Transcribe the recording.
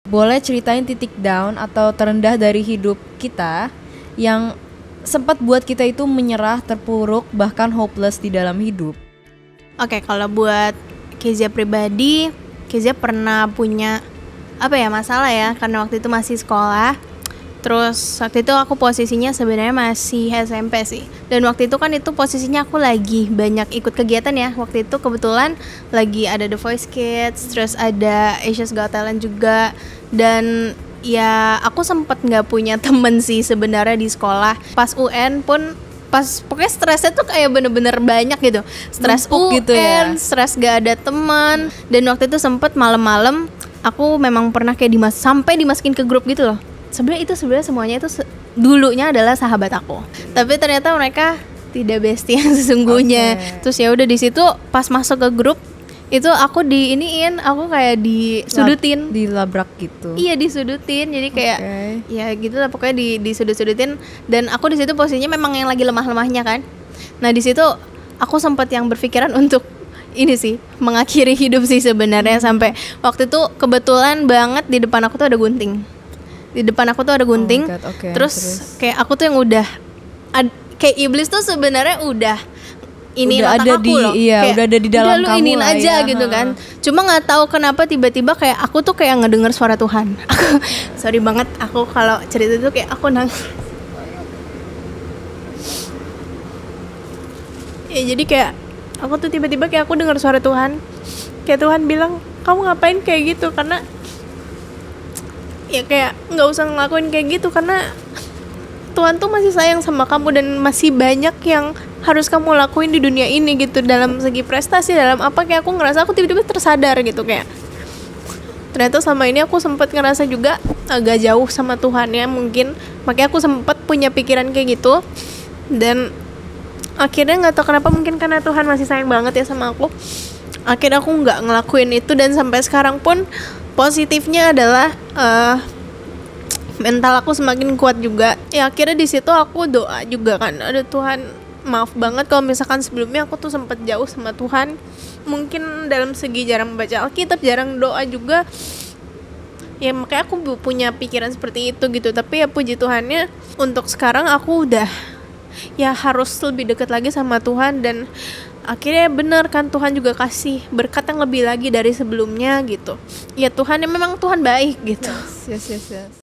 Boleh ceritain titik down atau terendah dari hidup kita yang sempat buat kita itu menyerah, terpuruk, bahkan hopeless di dalam hidup. Oke, kalau buat Kezia pribadi, Kezia pernah punya masalah ya, karena waktu itu masih sekolah. Terus waktu itu aku posisinya sebenarnya masih SMP sih. Dan waktu itu kan itu posisinya aku lagi banyak ikut kegiatan ya. Waktu itu kebetulan lagi ada The Voice Kids, terus ada Asia's Got Talent juga. Dan ya aku sempat nggak punya temen sih sebenarnya di sekolah. Pas UN pun pokoknya stresnya tuh kayak bener-bener banyak gitu. Stres UN, gitu ya? stres gak ada teman. Dan waktu itu sempet malam-malam aku memang pernah kayak sampai dimasukin ke grup gitu loh. Sebenarnya semuanya itu dulunya adalah sahabat aku. Tapi ternyata mereka tidak bestie yang sesungguhnya. Terus ya udah di situ pas masuk ke grup itu aku aku kayak disudutin, dilabrak gitu. Iya, disudutin. Jadi kayak ya gitulah pokoknya disudut-sudutin, dan aku di situ posisinya memang yang lagi lemah-lemahnya kan. Nah, di situ aku sempat yang berpikiran untuk ini sih, mengakhiri hidup sih sebenarnya. Sampai waktu itu kebetulan banget di depan aku tuh ada gunting. Terus kayak aku tuh yang udah kayak iblis tuh sebenarnya udah ini udah ada aku loh. Kayak, udah ada di dalam udah, kamu lu lah aja ya, gitu kan. Cuma nggak tahu kenapa tiba-tiba kayak aku tuh kayak ngedenger suara Tuhan. Sorry banget aku kalau cerita itu kayak aku nangis. Ya jadi kayak aku tuh tiba-tiba kayak aku dengar suara Tuhan. Kayak Tuhan bilang, kamu ngapain kayak gitu? Karena ya kayak nggak usah ngelakuin kayak gitu, karena Tuhan tuh masih sayang sama kamu dan masih banyak yang harus kamu lakuin di dunia ini gitu. Dalam segi prestasi, dalam apa, kayak aku ngerasa aku tiba-tiba tersadar gitu, kayak ternyata selama ini aku sempat ngerasa juga agak jauh sama Tuhan ya mungkin. Makanya aku sempat punya pikiran kayak gitu. Dan akhirnya nggak tahu kenapa, mungkin karena Tuhan masih sayang banget ya sama aku, akhirnya aku nggak ngelakuin itu. Dan sampai sekarang pun positifnya adalah mental aku semakin kuat juga. Ya akhirnya di situ aku doa juga kan, ada Tuhan, maaf banget kalau misalkan sebelumnya aku tuh sempat jauh sama Tuhan. Mungkin dalam segi jarang baca Alkitab, jarang doa juga. Ya makanya aku punya pikiran seperti itu gitu. Tapi ya puji Tuhannya untuk sekarang aku udah ya harus lebih dekat lagi sama Tuhan. Dan akhirnya bener kan, Tuhan juga kasih berkat yang lebih lagi dari sebelumnya gitu. Ya Tuhan, ya memang Tuhan baik gitu. Yes.